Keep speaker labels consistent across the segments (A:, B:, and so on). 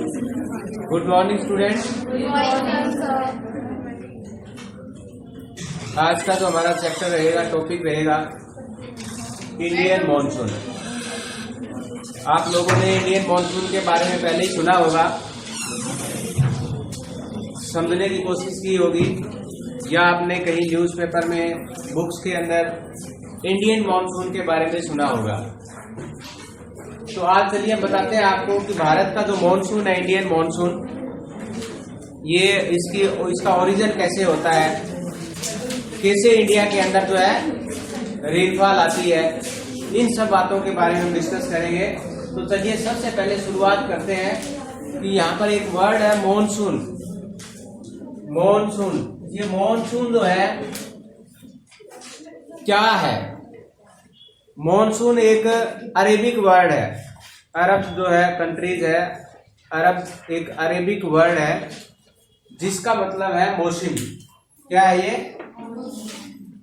A: Good morning students. आज का जो हमारा चैप्टर रहेगा, टॉपिक रहेगा इंडियन मॉनसून। आप लोगों ने इंडियन मॉनसून के बारे में पहले ही सुना होगा, समझने की कोशिश की होगी, या आपने कहीं न्यूज़पेपर में, बुक्स के अंदर इंडियन मॉनसून के बारे में सुना होगा। तो आज चलिए बताते हैं आपको कि भारत का जो मॉनसून है, इंडियन मॉनसून, ये इसका ओरिजिन कैसे होता है, कैसे इंडिया के अंदर जो है रेनफॉल आती है, इन सब बातों के बारे में हम डिस्कस करेंगे। तो चलिए सबसे पहले शुरुआत करते हैं कि यहाँ पर एक वर्ड है मॉनसून। मॉनसून, ये मॉनसून जो है क्या है? मॉनसून एक अरेबिक वर्ड है। अरब जो है कंट्रीज है, अरब एक अरेबिक वर्ड है जिसका मतलब है मौसम। क्या है ये?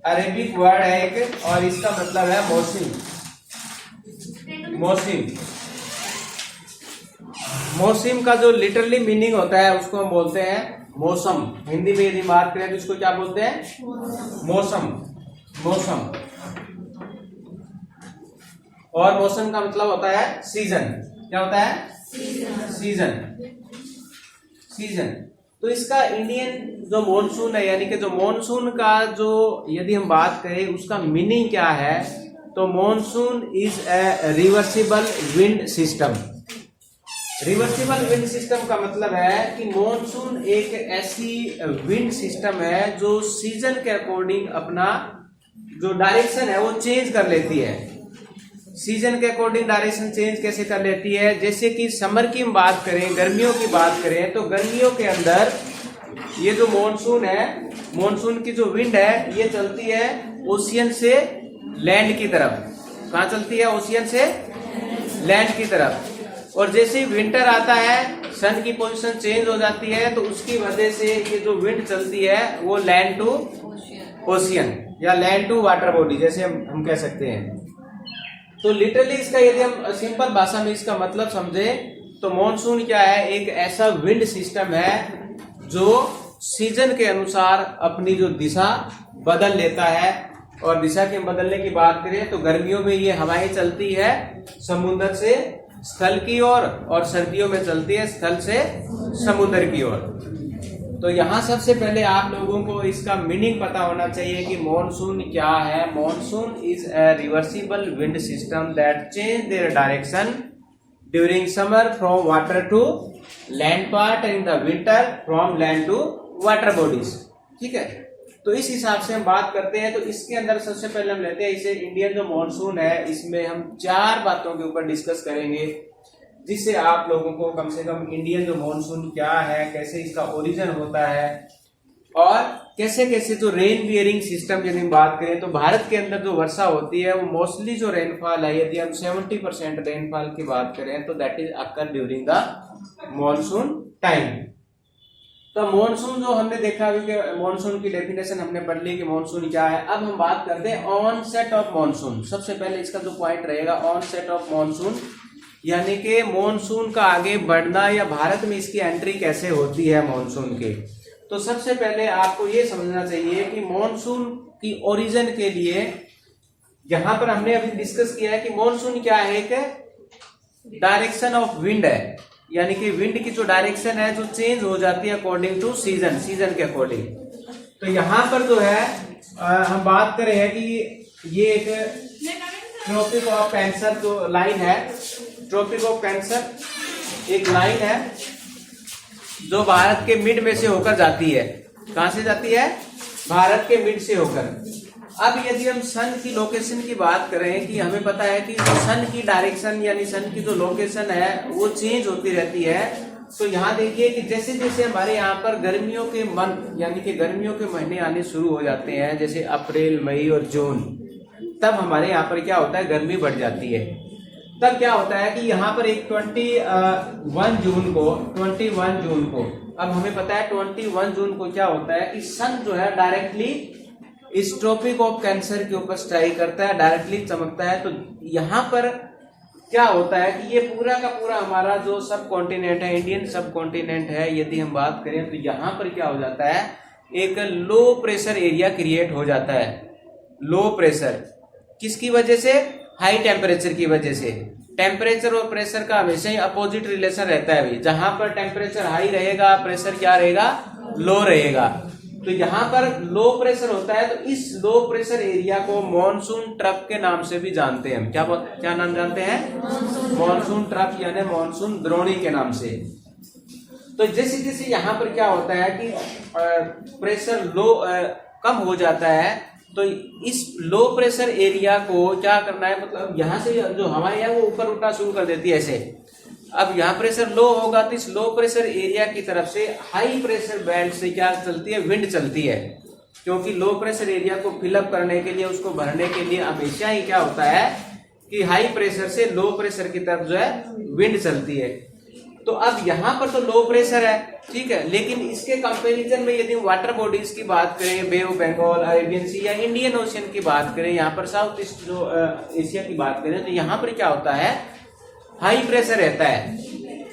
A: अरेबिक वर्ड है एक, और इसका मतलब है मौसम। मौसम, मौसम का जो लिटरली मीनिंग होता है उसको हम बोलते हैं मौसम। हिंदी में यदि बात करें तो इसको क्या बोलते हैं? मौसम। मौसम, और मौसम का मतलब होता है सीजन। क्या होता है? सीजन। सीजन। तो इसका इंडियन जो मॉनसून है, यानी कि जो मॉनसून का जो यदि हम बात करें उसका मीनिंग क्या है, तो monsoon is a reversible wind system. Reversible wind system का मतलब है कि मॉनसून एक ऐसी विंड सिस्टम है जो सीजन के अकॉर्डिंग अपना जो डायरेक्शन है वो चेंज कर लेती है। सीजन के अकॉर्डिंग डायरेक्शन चेंज कैसे कर लेती है? जैसे कि समर की हम बात करें, गर्मियों की बात करें, तो गर्मियों के अंदर ये जो मॉनसून है, मॉनसून की जो विंड है, ये चलती है ओशियन से लैंड की तरफ। कहाँ चलती है? ओशियन से लैंड की तरफ। और जैसे ही विंटर आता है, सन की पोजीशन चेंज हो जाती है, तो उसकी वजह से ये जो विंड चलती है वो लैंड टू ओशियन या लैंड टू वाटर बॉडी, जैसे हम कह सकते हैं। तो लिटरली इसका यदि हम सिंपल भाषा में इसका मतलब समझे तो मॉनसून क्या है? एक ऐसा विंड सिस्टम है जो सीजन के अनुसार अपनी जो दिशा बदल लेता है। और दिशा के बदलने की बात करें तो गर्मियों में ये हवाएं चलती है समुद्र से स्थल की ओर, और सर्दियों में चलती है स्थल से समुद्र की ओर। तो यहाँ सबसे पहले आप लोगों को इसका मीनिंग पता होना चाहिए कि मॉनसून क्या है। Monsoon is a reversible wind system that change their direction during summer from water to land part and in the winter from land to water bodies. ठीक है, तो इस हिसाब से हम बात करते हैं। तो इसके अंदर सबसे पहले हम लेते हैं इसे इंडियन जो मॉनसून है, इसमें हम 4 बातों के ऊपर डिस्कस करेंगे, जिससे आप लोगों को कम से कम इंडियन जो मॉनसून क्या है, कैसे इसका ओरिजिन होता है, और कैसे कैसे जो रेन बियरिंग सिस्टम यदि हम बात करें तो भारत के अंदर जो वर्षा होती है वो मोस्टली जो रेनफॉल है, यदि हम 70% रेनफॉल की बात करें तो that is occur during the monsoon time. तो मॉनसून जो हमने देखा अभी कि मॉनसून की डेफिनेशन हमने पढ़ ली कि मॉनसून क्या है। अब हम बात करते हैं ऑनसेट ऑफ मॉनसून। सबसे पहले इसका जो पॉइंट रहेगा ऑनसेट ऑफ मॉनसून, यानी कि मॉनसून का आगे बढ़ना या भारत में इसकी एंट्री कैसे होती है मॉनसून के। तो सबसे पहले आपको ये समझना चाहिए कि मॉनसून की ओरिजिन के लिए यहां पर हमने अभी डिस्कस किया है कि मॉनसून क्या है? एक डायरेक्शन ऑफ विंड है, यानी कि विंड की जो डायरेक्शन है जो चेंज हो जाती है अकॉर्डिंग टू सीजन, सीजन के अकॉर्डिंग। तो यहां पर जो है हम बात कर रहे हैं कि ये एक ट्रॉपिक ऑफ कैंसर जो लाइन है, ट्रॉपिक ऑफ कैंसर एक लाइन है जो भारत के मिड में से होकर जाती है। कहां से जाती है? भारत के मिड से होकर। अब यदि हम सन की लोकेशन की बात करें कि हमें पता है कि सन की डायरेक्शन यानी सन की जो लोकेशन है वो चेंज होती रहती है। तो यहाँ देखिए कि जैसे जैसे हमारे यहाँ पर गर्मियों के मंथ यानी कि गर्मियों के महीने आने शुरू हो जाते हैं, जैसे अप्रैल, मई और जून, तब हमारे यहाँ पर क्या होता है? गर्मी बढ़ जाती है। तब क्या होता है कि यहाँ पर एक 21 जून को अब हमें पता है 21 जून को क्या होता है कि सन जो है डायरेक्टली इस ट्रॉपिक ऑफ कैंसर के ऊपर स्ट्राइक करता है, डायरेक्टली चमकता है। तो यहाँ पर क्या होता है कि ये पूरा का पूरा हमारा जो सब कॉन्टिनेंट है, इंडियन सब कॉन्टिनेंट है, यदि हम बात करें तो यहाँ पर क्या हो जाता है, एक लो प्रेशर एरिया क्रिएट हो जाता है। लो प्रेशर किसकी वजह से? हाई टेम्परेचर की वजह से। टेम्परेचर और प्रेशर का हमेशा ही अपोजिट रिलेशन रहता है। अभी जहां पर टेम्परेचर हाई रहेगा, प्रेशर क्या रहेगा? लो रहेगा। तो यहाँ पर लो प्रेशर होता है, तो इस लो प्रेशर एरिया को मॉनसून ट्रफ के नाम से भी जानते हैं हम। क्या नाम जानते हैं? मॉनसून ट्रफ यानी मॉनसून द्रोणी के नाम से। तो जैसे जैसे यहाँ पर क्या होता है कि प्रेशर कम हो जाता है, तो इस लो प्रेशर एरिया को क्या करना है, मतलब यहाँ से जो हवाएं है वो ऊपर उठना शुरू कर देती है ऐसे। अब यहाँ प्रेशर लो होगा तो इस लो प्रेशर एरिया की तरफ से हाई प्रेशर बेल्ट से क्या चलती है? विंड चलती है। क्योंकि लो प्रेशर एरिया को फिलअप करने के लिए, उसको भरने के लिए हमेशा ही क्या होता है कि हाई प्रेशर से लो प्रेशर की तरफ जो है विंड चलती है। तो अब यहाँ पर तो लो प्रेशर है, ठीक है, लेकिन इसके कंपैरिजन में यदि वाटर बॉडीज की बात करें, बे ऑफ बंगाल, अरेबियन सी या इंडियन ओशियन की बात करें, यहाँ पर साउथ ईस्ट जो एशिया की बात करें, तो यहाँ पर क्या होता है? हाई प्रेशर रहता है।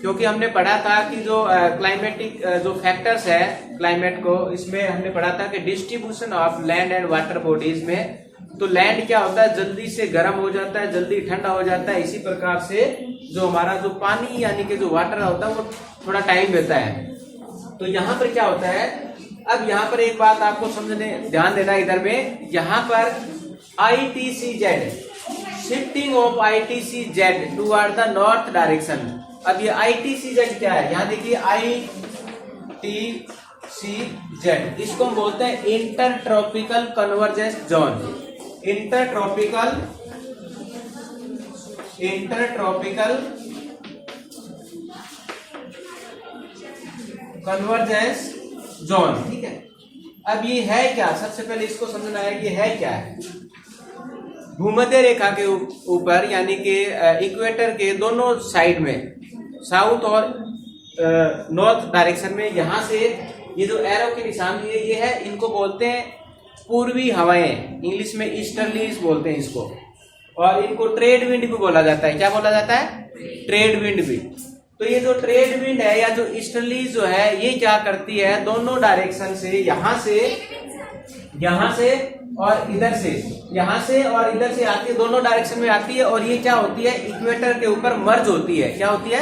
A: क्योंकि हमने पढ़ा था कि जो क्लाइमेटिक जो फैक्टर्स है क्लाइमेट को, इसमें हमने पढ़ा था कि distribution of land and water bodies में, तो लैंड क्या होता है? जल्दी से गर्म हो जाता है, जल्दी ठंडा हो जाता है। इसी प्रकार से जो हमारा जो पानी यानी कि जो वाटर होता है वो थोड़ा टाइम लेता है। तो यहाँ पर क्या होता है? अब यहाँ पर एक बात आपको समझने ध्यान देना इधर में, यहाँ पर ITCZ, shifting of ITCZ toward the north direction. अब ये ITCZ क्या है? यहाँ देखिए ITCZ, इसको हम बोलते हैं inter tropical convergence zone. Inter tropical convergence zone, ठीक है। अब ये है क्या? सबसे पहले इसको समझना है कि है क्या है। भूमध्य रेखा के ऊपर यानी कि इक्वेटर के दोनों साइड में, साउथ और नॉर्थ डायरेक्शन में, यहाँ से ये जो एरो के निशान दिए ये है, इनको बोलते हैं पूर्वी हवाएं, इंग्लिश में ईस्टर्लीज बोलते हैं इसको। और इनको ट्रेड विंड भी बोला जाता है। क्या बोला जाता है? ट्रेड विंड भी। तो ये जो ट्रेड विंड है या जो ईस्टर्लीज जो है, ये क्या करती है? दोनों डायरेक्शन से, यहाँ से और इधर से, यहाँ से और इधर से आती है, दोनों डायरेक्शन में आती है। और ये क्या होती है? इक्वेटर के ऊपर मर्ज होती है। क्या होती है?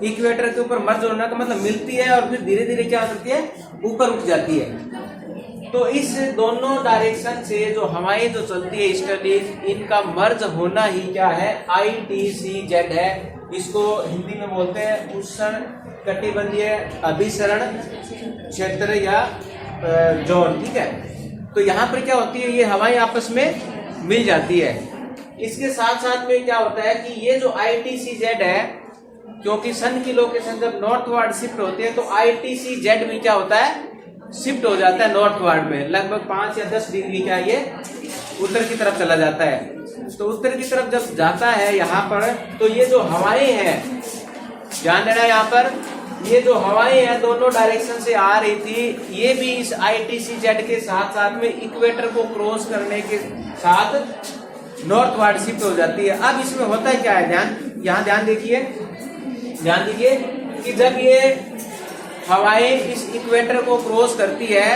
A: इक्वेटर के ऊपर मर्ज होने का मतलब मिलती है और फिर धीरे धीरे क्या होती है? ऊपर उठ जाती है। तो इस दोनों डायरेक्शन से जो हवाएं जो चलती है ईस्टर्लीज, इनका मर्ज होना ही क्या है? ITCZ है। इसको हिंदी में बोलते हैं उष्ण कटिबंधीय अभिसरण क्षेत्र या जोन, ठीक है। तो यहाँ पर क्या होती है? ये हवाएं आपस में मिल जाती है। इसके साथ साथ में क्या होता है कि ये जो ITCZ है, क्योंकि सन की लोकेशन जब नॉर्थवर्ड शिफ्ट होती है, तो ITCZ भी क्या होता है? शिफ्ट हो जाता है नॉर्थवर्ड में। लगभग 5 या 10 डिग्री क्या ये उत्तर की तरफ चला जाता है। तो उत्तर की तरफ जब जाता है यहाँ पर, तो ये जो हवाएं हैं, ध्यान देना यहाँ पर, ये जो हवाएं हैं दोनों डायरेक्शन से आ रही थी, ये भी इस ITCZ के साथ साथ में इक्वेटर को क्रॉस करने के साथ नॉर्थवर्ड शिफ्ट हो जाती है। अब इसमें होता है क्या है? यहाँ ध्यान दीजिए कि जब ये हवाएं इस इक्वेटर को क्रॉस करती है,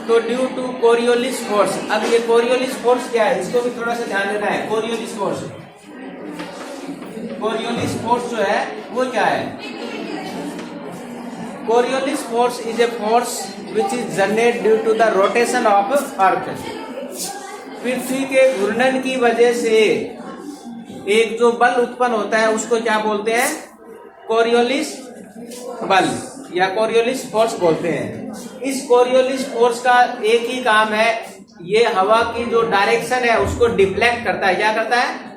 A: तो ड्यू टू कोरियोलिस फोर्स। अब ये कोरियोलिस फोर्स क्या है? इसको भी थोड़ा सा ध्यान देना है। कोरियोलिस फोर्स जो है वो क्या है? Coriolis force is a force which is generate due to the rotation of earth. पृथ्वी के घूर्णन की वजह से एक जो बल उत्पन्न होता है उसको क्या बोलते हैं? कोरियोलिस बल या कोरियोलिस फोर्स बोलते हैं। इस कोरियोलिस फोर्स का एक ही काम है, ये हवा की जो डायरेक्शन है उसको डिफ्लेक्ट करता है। क्या करता है?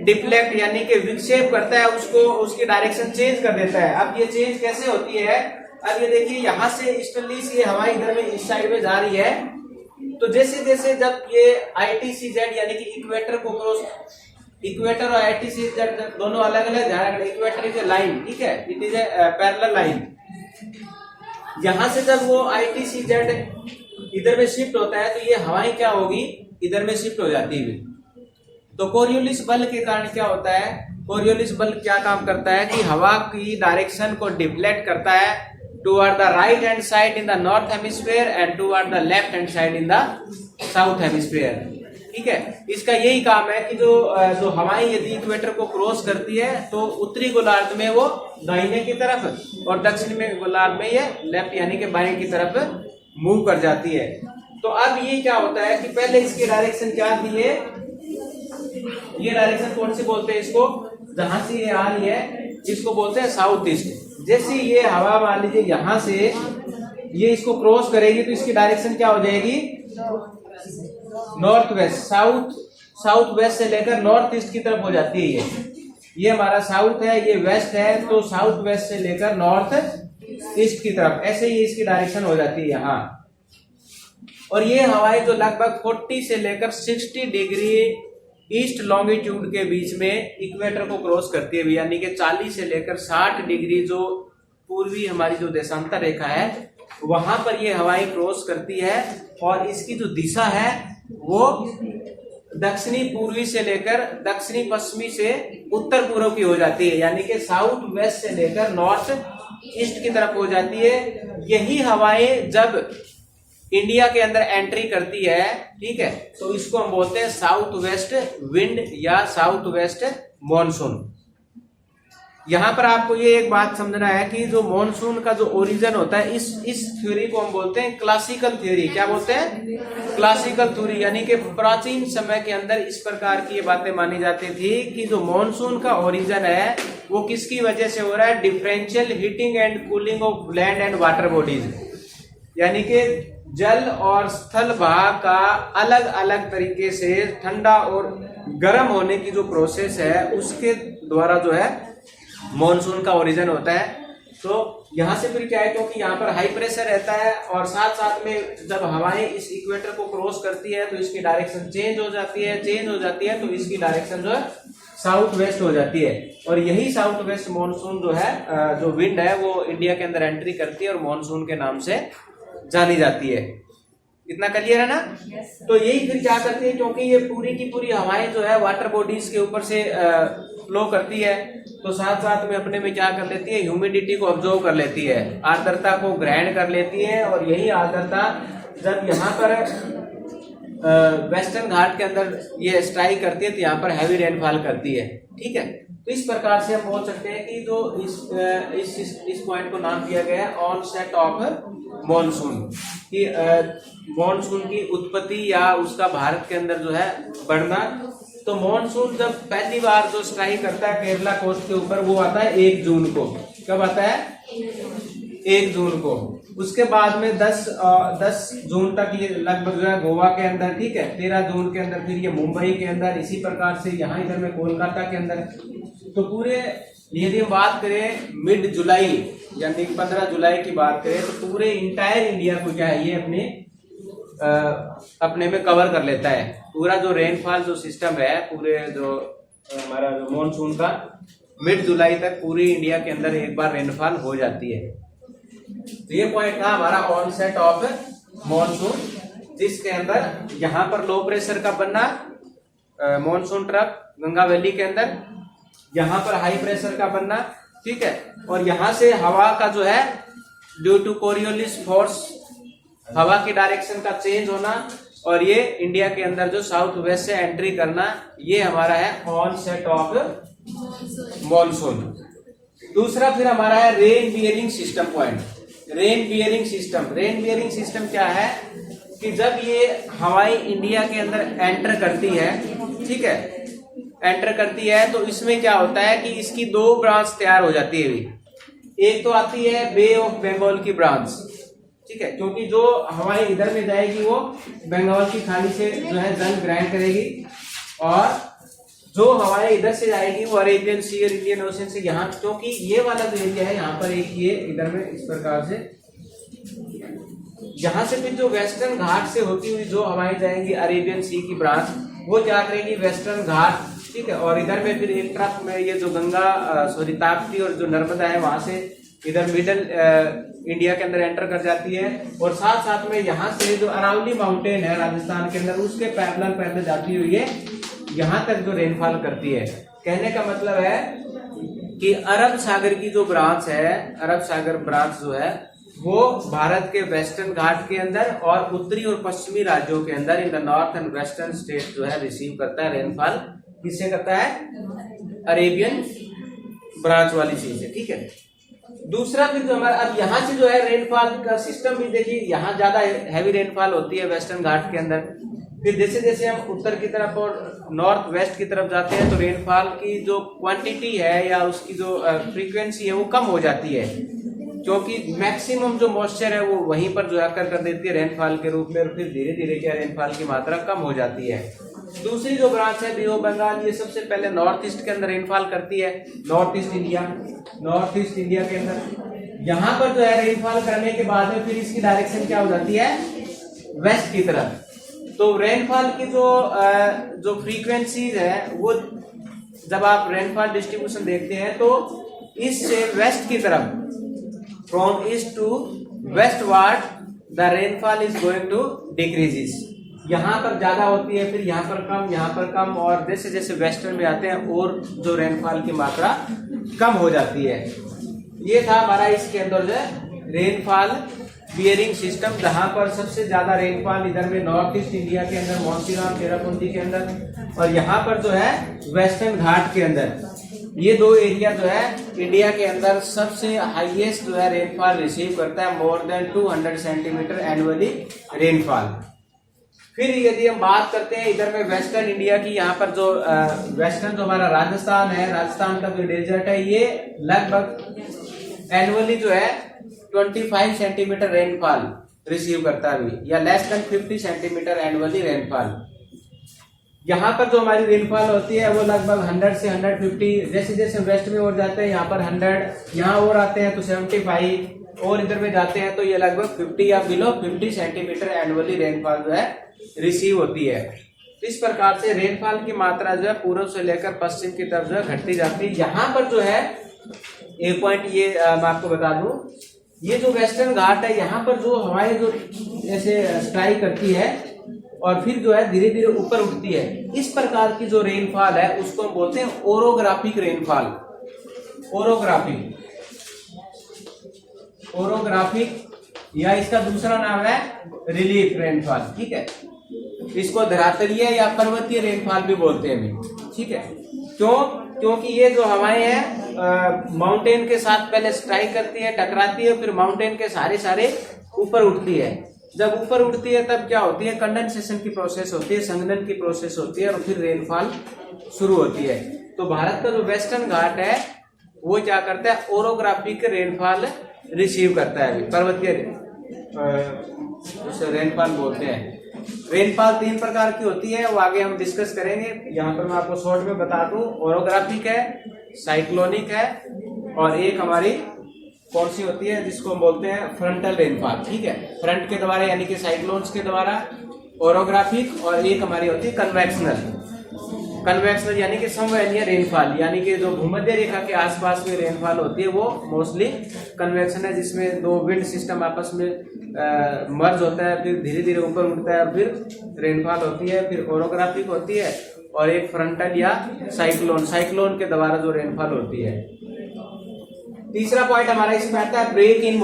A: डिफ्लेक्ट यानी कि विक्षेप करता है, उसको उसकी डायरेक्शन चेंज कर देता है। अब ये चेंज कैसे होती है? अब ये देखिए, यहाँ से ईस्टर्ली से ये हवा इधर में इस साइड में जा रही है, तो जैसे जैसे जब ये ITCZ यानी कि इक्वेटर को क्रॉस, इक्वेटर और ITCZ दोनों अलग अलग है। इक्वेटर इज ए लाइन, ठीक है, it is a parallel line. यहां से जब वो ITCZ इधर में शिफ्ट होता है, तो ये हवाएं क्या होगी? इधर में शिफ्ट हो जाती है। तो कोरियोलिस बल के कारण क्या होता है कोरियोलिस बल्ब क्या काम करता है कि हवा की डायरेक्शन को डिफ्लेक्ट करता है toward the right hand side in the north hemisphere and toward the left hand side in the south hemisphere. ठीक है, इसका यही काम है कि जो हवाएं यदि इक्वेटर को क्रॉस करती है तो उत्तरी गोलार्ध में वो दाहिने की तरफ और दक्षिण में गोलार्ध में ये लेफ्ट यानी कि बाएं की तरफ मूव कर जाती है। तो अब ये क्या होता है कि पहले इसकी डायरेक्शन क्या थी, ये डायरेक्शन कौन सी बोलते हैं इसको, जहां से ये आ रही है इसको बोलते हैं साउथ ईस्ट। जैसे ये हवा मान लीजिए यहां से ये इसको क्रॉस करेगी तो इसकी डायरेक्शन क्या हो जाएगी, नॉर्थ वेस्ट, साउथ वेस्ट से लेकर नॉर्थ ईस्ट की तरफ हो जाती है। ये हमारा साउथ है, ये वेस्ट है, तो साउथ वेस्ट से लेकर नॉर्थ ईस्ट की तरफ ऐसे ही इसकी डायरेक्शन हो जाती है यहाँ। और ये हवाएं जो लगभग 40 से लेकर 60 डिग्री ईस्ट लॉन्गिट्यूड के बीच में इक्वेटर को क्रॉस करती है, यानी कि 40 से लेकर 60 डिग्री जो पूर्वी हमारी जो देशांतर रेखा है वहां पर ये हवाएं क्रॉस करती है। और इसकी जो दिशा है वो दक्षिणी पूर्वी से लेकर दक्षिणी पश्चिमी से उत्तर पूर्व की हो जाती है, यानी कि साउथ वेस्ट से लेकर नॉर्थ ईस्ट की तरफ हो जाती है। यही हवाएं जब इंडिया के अंदर एंट्री करती है, ठीक है, तो इसको हम बोलते हैं साउथ वेस्ट विंड या साउथ वेस्ट मॉनसून। यहां पर आपको ये एक बात समझना है कि जो मॉनसून का जो ओरिजिन होता है इस थ्योरी को हम बोलते हैं क्लासिकल थ्योरी। क्या बोलते हैं, क्लासिकल थ्योरी, यानी कि प्राचीन समय के अंदर इस प्रकार की ये बातें मानी जाती थी कि जो मॉनसून का ओरिजिन है वो किसकी वजह से हो रहा है, differential heating and cooling of land and water bodies, यानी कि जल और स्थल भाग का अलग अलग तरीके से ठंडा और गर्म होने की जो प्रोसेस है उसके द्वारा जो है मॉनसून का ओरिजिन होता है। तो यहाँ से फिर क्या है, क्योंकि यहाँ पर हाई प्रेशर रहता है और साथ साथ में जब हवाएं इस इक्वेटर को क्रॉस करती है तो इसकी डायरेक्शन चेंज हो जाती है तो इसकी डायरेक्शन जो है साउथ वेस्ट हो जाती है। और यही साउथ वेस्ट मॉनसून जो है जो विंड है वो इंडिया के अंदर एंट्री करती है और मॉनसून के नाम से जानी जाती है। इतना क्लियर है ना? तो यही फिर क्या करती है, क्योंकि ये पूरी की पूरी हवाएं जो है वाटर बॉडीज के ऊपर से फ्लो करती है तो साथ साथ में अपने में क्या कर लेती है, ह्यूमिडिटी को ऑब्जर्व कर लेती है, आर्द्रता को ग्रहण कर लेती है। और यही आर्द्रता जब यहाँ पर वेस्टर्न घाट के अंदर ये स्ट्राइक करती है तो यहाँ पर हैवी रेनफॉल करती है। ठीक है, तो इस प्रकार से हम बोल सकते हैं कि जो इस पॉइंट को नाम दिया गया है ऑनसेट ऑफ मॉनसून, कि मॉनसून की उत्पत्ति या उसका भारत के अंदर जो है बढ़ना। तो मॉनसून जब पहली बार जो स्ट्राइक करता है केरला कोस्ट के ऊपर वो आता है 1 जून को। कब आता है? 1 जून को। उसके बाद में 10 जून तक ये लगभग जो है गोवा के अंदर, ठीक है, 13 जून के अंदर फिर ये मुंबई के अंदर, इसी प्रकार से यहाँ इधर में कोलकाता के अंदर। तो पूरे यदि हम बात करें मिड जुलाई यानी 15 जुलाई की बात करें तो पूरे इंटायर इंडिया को क्या है ये अपने में कवर कर लेता है। पूरा जो रेनफॉल जो सिस्टम है पूरे जो हमारा जो मॉनसून का मिड जुलाई तक पूरी इंडिया के अंदर एक बार रेनफॉल हो जाती है। तो ये पॉइंट था हमारा ऑनसेट ऑफ मॉनसून, जिसके अंदर यहाँ पर लो प्रेशर का बनना मॉनसून ट्रफ गंगा वैली के अंदर, यहाँ पर हाई प्रेशर का बनना, ठीक है, और यहाँ से हवा का जो है ड्यू टू कोरियोलिस फोर्स हवा की डायरेक्शन का चेंज होना और ये इंडिया के अंदर जो साउथ वेस्ट से एंट्री करना, ये हमारा है ऑनसेट ऑफ मॉनसून। दूसरा फिर हमारा है rain bearing system point. Rain bearing system क्या है कि जब ये हवाएं इंडिया के अंदर एंटर करती है, ठीक है, एंटर करती है तो इसमें क्या होता है कि इसकी 2 ब्रांच तैयार हो जाती है। एक तो आती है बे ऑफ बंगाल की ब्रांच, ठीक है, क्योंकि जो हवाएं इधर में जाएगी वो बंगाल की खाड़ी से जो है जल ग्रहण करेगी और जो हवाएं इधर से जाएगी वो अरेबियन सी और इंडियन ओशन से यहाँ, क्योंकि ये वाला जो एरिया है यहाँ पर एक ये इधर में इस प्रकार से यहाँ से फिर जो वेस्टर्न घाट से होती हुई जो हवाएं जाएंगी अरेबियन सी की ब्रांच वो क्या करेगी वेस्टर्न घाट, ठीक है, और इधर में फिर एक ट्रफ में ये जो गंगा ताप्ती और जो नर्मदा है वहां से इधर मिडल इंडिया के अंदर एंटर कर जाती है और साथ साथ में यहाँ से जो अरावली माउंटेन है राजस्थान के अंदर उसके पैरेलल जाती हुई है यहाँ तक जो रेनफॉल करती है। कहने का मतलब है कि अरब सागर की जो ब्रांच है, अरब सागर ब्रांच जो है वो भारत के वेस्टर्न घाट के अंदर और उत्तरी और पश्चिमी राज्यों के अंदर in the north and western state जो है रिसीव करता है रेनफॉल। किससे करता है? अरेबियन ब्रांच वाली चीज है, ठीक है। दूसरा फिर जो हमारा अब यहाँ से जो है रेनफॉल का सिस्टम भी देखिए, यहाँ ज्यादा हैवी रेनफॉल होती है वेस्टर्न घाट के अंदर। फिर जैसे जैसे हम उत्तर की तरफ और नॉर्थ वेस्ट की तरफ जाते हैं तो रेनफॉल की जो क्वांटिटी है या उसकी जो फ्रीक्वेंसी है वो कम हो जाती है, क्योंकि मैक्सिमम जो मॉइस्चर है वो वहीं पर जो आकर कर देती है रेनफॉल के रूप में, और फिर धीरे धीरे क्या रेनफॉल की मात्रा कम हो जाती है। दूसरी जो ब्रांच है बे ऑफ बंगाल, ये सबसे पहले नॉर्थ ईस्ट के अंदर रेनफॉल करती है, नॉर्थ ईस्ट इंडिया के अंदर। यहाँ पर जो है रेनफॉल करने के बाद में फिर इसकी डायरेक्शन क्या हो जाती है? वेस्ट की तरफ। तो रेनफॉल की जो फ्रीक्वेंसीज है वो जब आप रेनफॉल डिस्ट्रीब्यूशन देखते हैं तो ईस्ट से वेस्ट की तरफ, from east to westward the rainfall is going to decreases. यहाँ पर ज्यादा होती है, फिर यहाँ पर कम, और जैसे जैसे वेस्टर्न में आते हैं और जो रेनफॉल की मात्रा कम हो जाती है। ये था हमारा इसके अंदर जो है रेनफॉल बियरिंग सिस्टम, जहां पर सबसे ज्यादा रेनफॉल इधर में नॉर्थ ईस्ट इंडिया के अंदर मॉन्सून चेरापूंजी के अंदर, और यहाँ पर जो है वेस्टर्न घाट के अंदर। ये दो एरिया जो है इंडिया के अंदर सबसे हाईएस्ट जो है रेनफॉल रिसीव करता है, more than 200 centimetre annually rainfall. फिर यदि हम बात करते हैं इधर में वेस्टर्न इंडिया की, यहाँ पर जो वेस्टर्न जो हमारा राजस्थान है, राजस्थान का जो डेजर्ट है, ये लगभग एनुअली जो है 25 सेंटीमीटर रेनफॉल रिसीव करता है अभी, या less than 50 centimetre annually rainfall. यहाँ पर जो हमारी रेनफॉल होती है वो लगभग 100 से 150, जैसे जैसे वेस्ट में और जाते हैं यहाँ पर 100, यहाँ और आते हैं तो 75, और इधर में जाते हैं तो ये लगभग 50 या बिलो 50 सेंटीमीटर एनुअली रेनफॉल जो है रिसीव होती है। इस प्रकार से रेनफॉल की मात्रा जो है पूर्व से लेकर पश्चिम की तरफ जो है घटती जाती है। यहाँ पर जो है एक पॉइंट ये मैं आपको बता दूं, ये जो वेस्टर्न घाट है यहाँ पर जो हवाएं जो ऐसे स्ट्राइक करती है और फिर जो है धीरे धीरे ऊपर उठती है, इस प्रकार की जो रेनफॉल है उसको हम बोलते हैं ओरोग्राफिक रेनफॉल। ओरोग्राफिक या इसका दूसरा नाम है रिलीफ रेनफॉल, ठीक है। इसको धरातलीय या पर्वतीय रेनफॉल भी बोलते हैं अभी, ठीक है। क्यों? क्योंकि ये जो हवाएं हैं माउंटेन के साथ पहले स्ट्राइक करती है, टकराती है, फिर माउंटेन के सारे ऊपर उठती है। जब ऊपर उठती है तब क्या होती है? कंडेंसेशन की प्रोसेस होती है, संघनन की प्रोसेस होती है, और फिर रेनफॉल शुरू होती है। तो भारत का जो वेस्टर्न घाट है वो क्या करता है? ओरोग्राफिक रेनफॉल रिसीव करता है, पर्वतीय रेनफॉल बोलते हैं। रेनफॉल 3 प्रकार की होती है, वो आगे हम डिस्कस करेंगे। यहाँ पर मैं आपको शॉर्ट में बता दूं, ओरोग्राफिक है, साइक्लोनिक है, और एक हमारी कौन सी होती है जिसको हम बोलते हैं फ्रंटल रेनफॉल, ठीक है। फ्रंट के द्वारा यानी कि साइक्लोन्स के द्वारा ओरोग्राफिक, और एक हमारी होती है कन्वेक्शनल यानी कि समवैनीय रेनफॉल, यानी कि जो भूमध्य रेखा के आसपास में रेनफॉल होती है वो मोस्टली कन्वेक्शन है, जिसमें दो विंड सिस्टम आपस में मर्ज होता है, फिर धीरे धीरे ऊपर उठता है, फिर रेनफॉल होती है। फिर ओरोग्राफिक होती है, और एक फ्रंटल या साइक्लोन के द्वारा जो रेनफॉल होती है। तीसरा पॉइंट हमारा इसमें आता है ब्रेक इन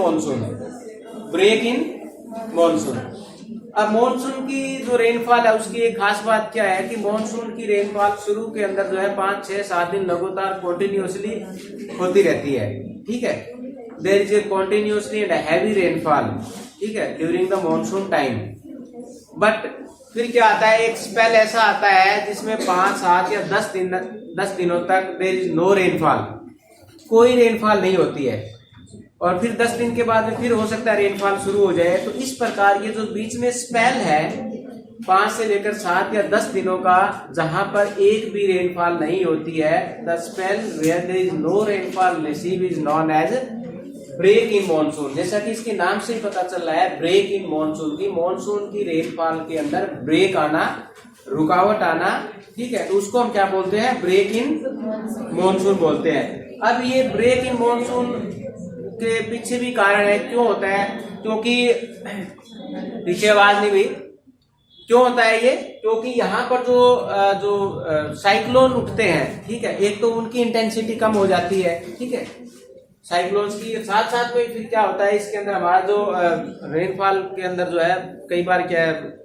A: मॉनसून। अब मॉनसून की जो रेनफॉल है उसकी एक खास बात क्या है कि मॉनसून की रेनफॉल शुरू के अंदर जो है 5, 6, 7 दिन लगातार कंटिन्यूअसली होती रहती है, ठीक है। There is a continuously and heavy rainfall, ठीक है, during the monsoon time. But फिर क्या आता है? एक स्पेल ऐसा आता है जिसमें 5, 7 या 10 दिनों तक देयर इज नो रेनफॉल, कोई रेनफॉल नहीं होती है, और फिर 10 दिन के बाद फिर हो सकता है रेनफॉल शुरू हो जाए। तो इस प्रकार ये जो बीच में स्पेल है 5 से लेकर 7 या 10 दिनों का, जहां पर एक भी रेनफॉल नहीं होती है, the spell where there is no rainfall receive is known as break in monsoon. जैसा कि इसके नाम से ही पता चल रहा है, ब्रेक इन मॉनसून की, मॉनसून की रेनफॉल के अंदर ब्रेक आना, रुकावट आना, ठीक है। तो उसको हम क्या बोलते हैं? ब्रेक इन मॉनसून बोलते हैं। अब ये ब्रेक इन मॉनसून के पीछे भी कारण है, क्यों होता है? क्योंकि पीछे आवाज नहीं हुई, क्यों होता है ये? क्योंकि यहाँ पर जो साइक्लोन उठते हैं, ठीक है, एक तो उनकी इंटेंसिटी कम हो जाती है, ठीक है, साइक्लोन्स की, साथ साथ में फिर क्या होता है इसके अंदर हमारा जो रेनफॉल के अंदर जो है कई बार क्या है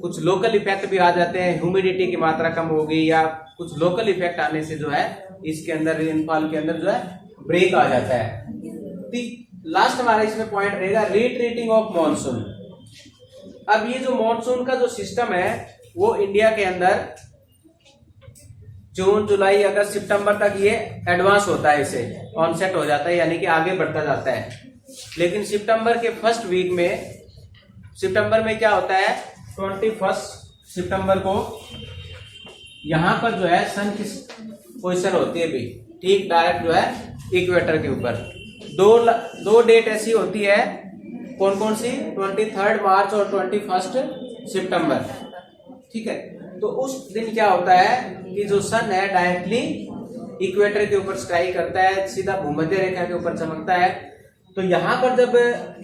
A: कुछ लोकल इफेक्ट भी आ जाते हैं, ह्यूमिडिटी की मात्रा कम हो गई या कुछ लोकल इफेक्ट आने से जो है इसके अंदर रेनफॉल के अंदर जो है ब्रेक आ जाता है। लास्ट हमारा इसमें पॉइंट रहेगा रिट्रीटिंग ऑफ मॉनसून। अब ये जो मॉनसून का जो सिस्टम है वो इंडिया के अंदर जून जुलाई अगस्त सितंबर तक ये एडवांस होता है, इसे ऑनसेट हो जाता है, यानी कि आगे बढ़ता जाता है। लेकिन सितंबर के फर्स्ट वीक में, सितंबर में क्या होता है 21 सितंबर को यहाँ पर जो है सन की पोजीशन होती है भी ठीक डायरेक्ट जो है इक्वेटर के ऊपर। दो डेट ऐसी होती है, कौन कौन सी? 23 मार्च और 21 सितंबर, ठीक है। तो उस दिन क्या होता है कि जो सन है डायरेक्टली इक्वेटर के ऊपर स्ट्राइक करता है, सीधा भूमध्य रेखा के ऊपर चमकता है। तो यहाँ पर जब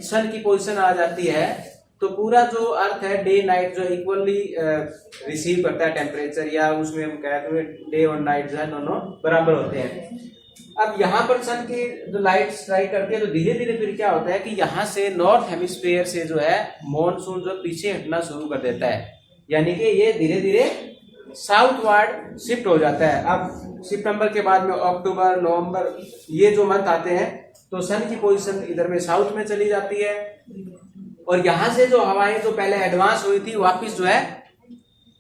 A: सन की पोजीशन आ जाती है तो पूरा जो अर्थ है डे नाइट जो इक्वली रिसीव करता है टेम्परेचर, या उसमें हम कहते हैं डे और नाइट जो है दोनों बराबर होते हैं। अब यहाँ पर सन की जो लाइट स्ट्राइक करती है तो धीरे धीरे फिर क्या होता है कि यहाँ से नॉर्थ हेमिस्फीयर से जो है मॉनसून जो पीछे हटना शुरू कर देता है, यानी कि ये धीरे धीरे साउथवर्ड शिफ्ट हो जाता है। अब सितंबर के बाद में अक्टूबर नवंबर ये जो मंथ आते हैं तो सन की पोजीशन इधर में साउथ में चली जाती है और यहाँ से जो हवाएं जो पहले एडवांस हुई थी वापिस जो है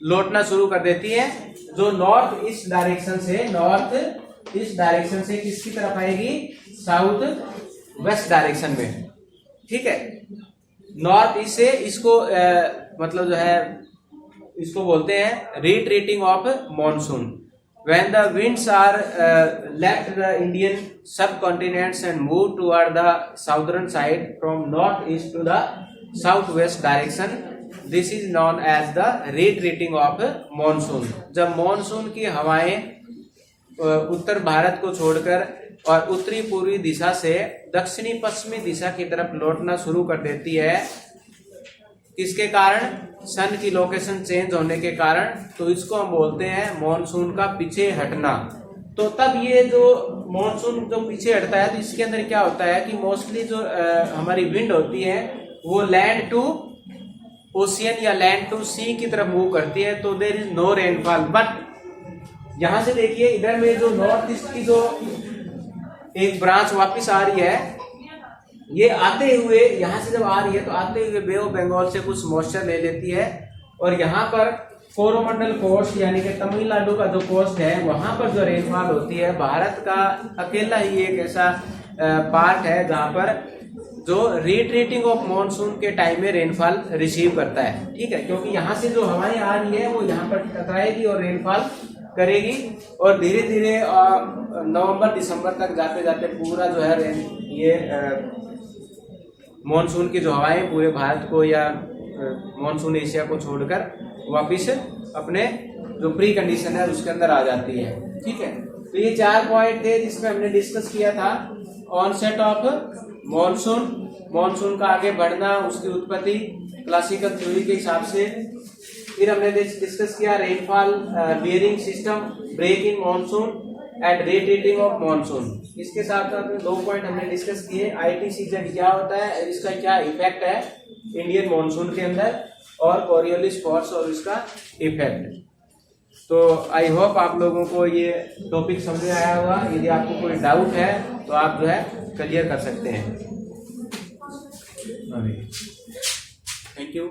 A: लौटना शुरू कर देती है, जो नॉर्थ ईस्ट डायरेक्शन से, नॉर्थ ईस्ट डायरेक्शन से किसकी तरफ आएगी? साउथ वेस्ट डायरेक्शन में, ठीक है। नॉर्थ ईस्ट से इसको मतलब जो है इसको बोलते हैं retreating of monsoon. When the winds are left the Indian subcontinents and move toward the southern side from northeast to the southwest direction, this is known as the retreating of monsoon। जब monsoon की हवाएं उत्तर भारत को छोड़कर और उत्तरी पूर्वी दिशा से दक्षिणी पश्चिमी दिशा की तरफ लौटना शुरू कर देती है, किसके कारण? सन की लोकेशन चेंज होने के कारण। तो इसको हम बोलते हैं मॉनसून का पीछे हटना। तो तब ये जो मॉनसून जो पीछे हटता है तो इसके अंदर क्या होता है कि मोस्टली जो हमारी विंड होती है वो लैंड टू ओशियन या लैंड टू सी की तरफ मूव करती है, तो there is no rainfall. But यहाँ से देखिए इधर में जो नॉर्थ ईस्ट की जो एक ब्रांच वापिस आ रही है, ये आते हुए यहाँ से जब आ रही है तो आते हुए बे ऑफ बंगाल से कुछ मॉइस्चर ले लेती है और यहाँ पर कोरोमंडल कोस्ट यानी कि तमिलनाडु का जो कोस्ट है वहां पर जो रेनफॉल होती है, भारत का अकेला ही एक ऐसा पार्ट है जहां पर जो रिट्रीटिंग ऑफ मॉनसून के टाइम में रेनफॉल रिसीव करता है, ठीक है। क्योंकि यहाँ से जो हवाएं आ रही है वो यहाँ पर टकराएगी और रेनफॉल करेगी और धीरे धीरे नवंबर दिसंबर तक जाते जाते पूरा जो है ये मॉनसून की जो हवाएं पूरे भारत को या मॉनसून एशिया को छोड़कर वापिस अपने जो प्री कंडीशन है उसके अंदर आ जाती है, ठीक है। तो ये 4 पॉइंट थे जिसमें हमने डिस्कस किया था ऑनसेट ऑफ मॉनसून, मॉनसून का आगे बढ़ना, उसकी उत्पत्ति क्लासिकल थ्योरी के हिसाब से। फिर हमने डिस्कस किया rainfall bearing system, break in monsoon and retreating of monsoon. इसके साथ साथ में 2 पॉइंट हमने डिस्कस किए, आईटी सीजन क्या होता है, इसका क्या इफेक्ट है इंडियन मॉनसून के अंदर, और कोरियोलिस फोर्स और इसका इफेक्ट। तो आई होप आप लोगों को ये टॉपिक समझ में आया होगा। यदि आपको कोई डाउट है तो आप जो है क्लियर कर सकते हैं। Thank you.